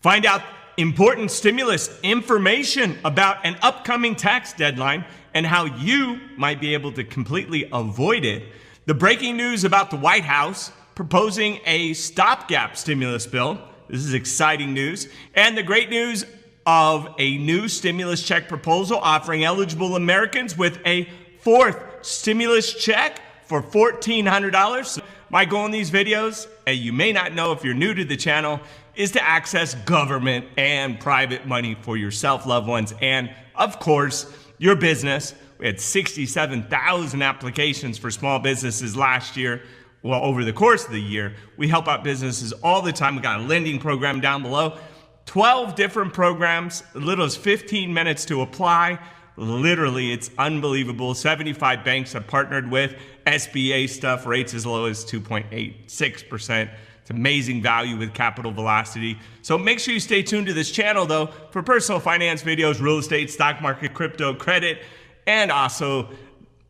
Find out important stimulus information about an upcoming tax deadline and how you might be able to completely avoid it. The breaking news about the White House proposing a stopgap stimulus bill. This is exciting news. And the great news of a new stimulus check proposal offering eligible Americans with a fourth stimulus check for $1,400. My goal in these videos, and you may not know if you're new to the channel, is to access government and private money for yourself, loved ones, and of course, your business. We had 67,000 applications for small businesses last year. Well, over the course of the year, we help out businesses all the time. We got a lending program down below, 12 different programs, as little as 15 minutes to apply. Literally, it's unbelievable. 75 banks have partnered with SBA stuff, rates as low as 2.86%. It's amazing value with capital velocity. So make sure you stay tuned to this channel, though, for personal finance videos, real estate, stock market, crypto, credit, and also,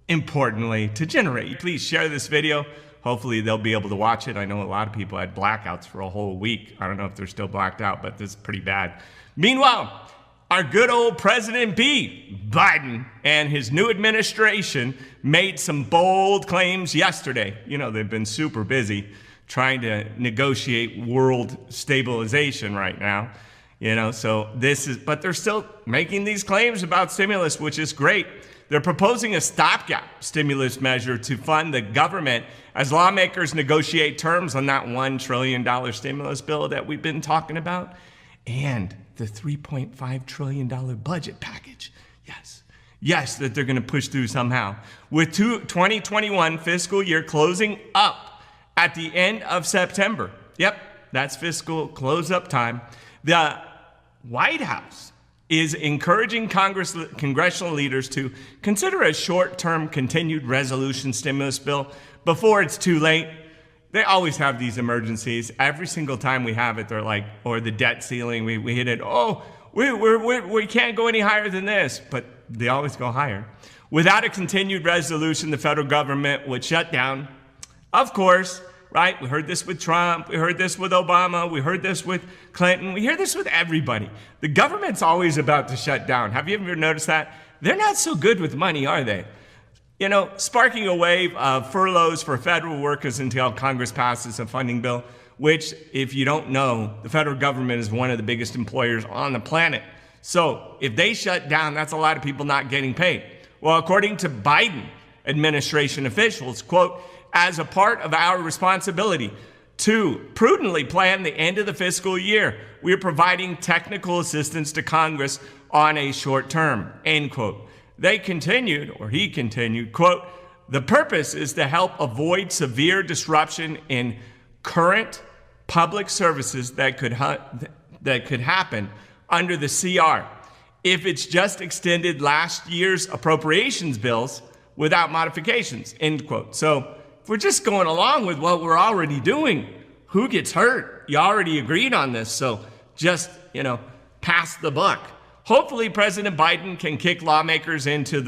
importantly, to generate. Please share this video. Hopefully they'll be able to watch it. I know a lot of people had blackouts for a whole week. I don't know if they're still blacked out, but this is pretty bad. Meanwhile, our good old President Biden and his new administration made some bold claims yesterday. You know, they've been super busy trying to negotiate world stabilization right now. You know, so but they're still making these claims about stimulus, which is great. They're proposing a stopgap stimulus measure to fund the government as lawmakers negotiate terms on that $1 trillion stimulus bill that we've been talking about and the $3.5 trillion budget package. Yes, that they're going to push through somehow. With 2021 fiscal year closing up at the end of September. Yep, that's fiscal close-up time. The White House is encouraging congressional leaders to consider a short-term continued resolution stimulus bill before it's too late. They always have these emergencies. Every single time we have it, they're like, or the debt ceiling, we hit it. Oh, we can't go any higher than this, but they always go higher. Without a continued resolution, the federal government would shut down. Of course, right? We heard this with Trump. We heard this with Obama. We heard this with Clinton. We hear this with everybody. The government's always about to shut down. Have you ever noticed that? They're not so good with money, are they? You know, sparking a wave of furloughs for federal workers until Congress passes a funding bill, which, if you don't know, the federal government is one of the biggest employers on the planet. So if they shut down, that's a lot of people not getting paid. Well, according to Biden administration officials, quote, as a part of our responsibility to prudently plan the end of the fiscal year, we are providing technical assistance to Congress on a short term, end quote. They continued, or he continued, quote, the purpose is to help avoid severe disruption in current public services that could happen under the CR if it's just extended last year's appropriations bills without modifications, end quote. So if we're just going along with what we're already doing, who gets hurt? You already agreed on this, so just, pass the buck. Hopefully President Biden can kick lawmakers into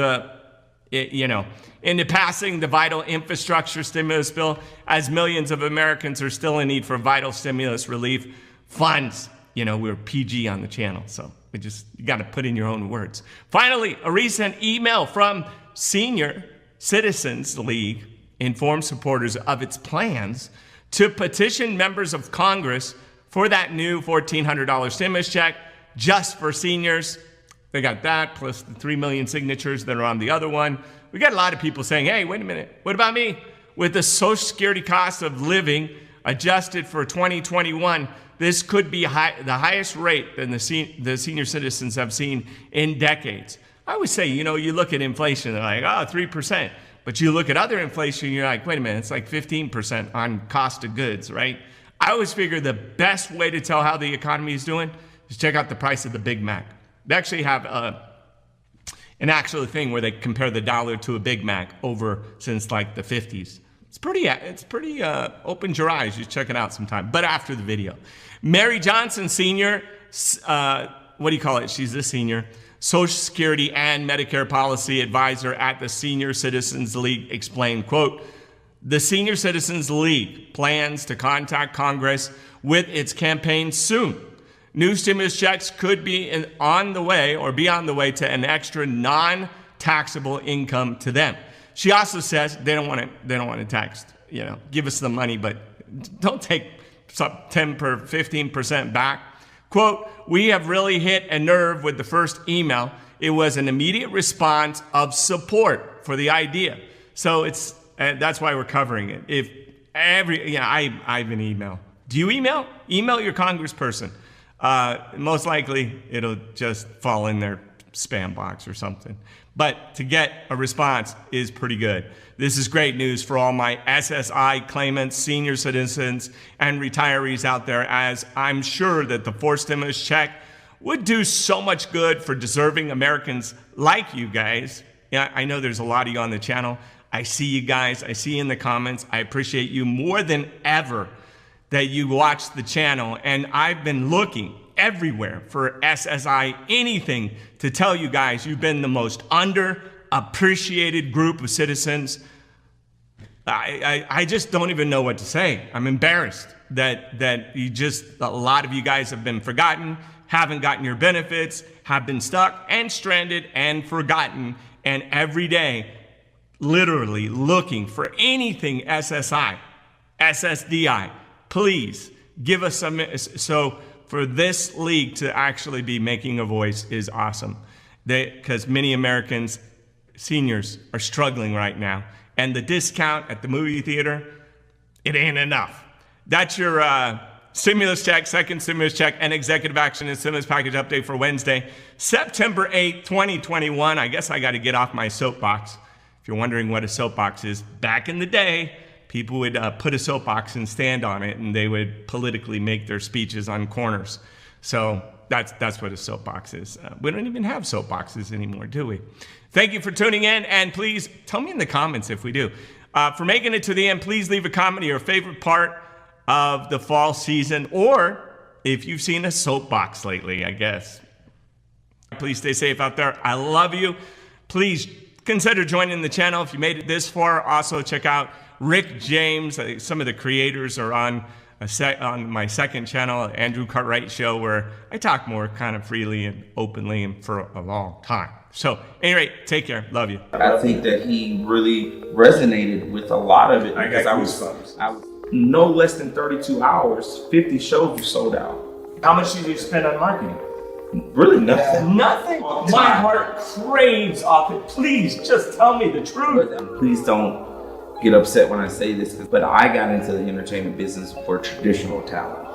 into passing the vital infrastructure stimulus bill, as millions of Americans are still in need for vital stimulus relief funds. We're PG on the channel, so you got to put in your own words. Finally, a recent email from Senior Citizens League informed supporters of its plans to petition members of Congress for that new $1,400 stimulus check just for seniors. They got that, plus the 3 million signatures that are on the other one. We got a lot of people saying, hey, wait a minute, what about me? With the Social Security cost of living adjusted for 2021, this could be the highest rate than the senior citizens have seen in decades. I always say, you look at inflation, they're like, 3%. But you look at other inflation, you're like, wait a minute, it's like 15% on cost of goods, right? I always figure the best way to tell how the economy is doing is check out the price of the Big Mac. They actually have an actual thing where they compare the dollar to a Big Mac since like the 50s. It's pretty, open your eyes. You check it out sometime, but after the video. Mary Johnson Sr., she's a senior, Social Security and Medicare policy advisor at the Senior Citizens League explained, quote, the Senior Citizens League plans to contact Congress with its campaign soon New stimulus checks could be on the way to an extra non-taxable income to them. She also says they don't want to tax, give us the money, but don't take 15% back. Quote, we have really hit a nerve with the first email. It was an immediate response of support for the idea. So that's why we're covering it. I have an email. Do you email? Email your congressperson. Most likely it'll just fall in their spam box or something. But to get a response is pretty good. This is great news for all my SSI claimants, senior citizens, and retirees out there, as I'm sure that the fourth stimulus check would do so much good for deserving Americans like you guys. Yeah, I know there's a lot of you on the channel. I see you guys. I see you in the comments. I appreciate you more than ever that you watch the channel. And I've been looking everywhere for SSI, anything to tell you guys you've been the most underappreciated group of citizens. I just don't even know what to say. I'm embarrassed that a lot of you guys have been forgotten, haven't gotten your benefits, have been stuck and stranded and forgotten, and every day literally looking for anything SSI, SSDI. Please give us some. So for this league to actually be making a voice is awesome, because many Americans, seniors, are struggling right now, and the discount at the movie theater, it ain't enough. That's your stimulus check, second stimulus check, and executive action and stimulus package update for Wednesday, September 8th, 2021. I guess I got to get off my soapbox. If you're wondering what a soapbox is, back in the day, people would put a soapbox and stand on it, and they would politically make their speeches on corners. So that's what a soapbox is. We don't even have soapboxes anymore, do we? Thank you for tuning in, and please tell me in the comments if we do. For making it to the end, please leave a comment of your favorite part of the fall season, or if you've seen a soapbox lately, I guess. Please stay safe out there. I love you. Please consider joining the channel if you made it this far. Also, check out Rick James. Some of the creators are on my second channel, Andrew Cartwright Show, where I talk more kind of freely and openly and for a long time. So, anyway, take care. Love you. I think that he really resonated with a lot of it, because I was no less than 32 hours, 50 shows were sold out. How much did you spend on marketing? Really nothing. Nothing? My heart craves off it. Please, just tell me the truth. But, please don't get upset when I say this, but I got into the entertainment business for traditional talent.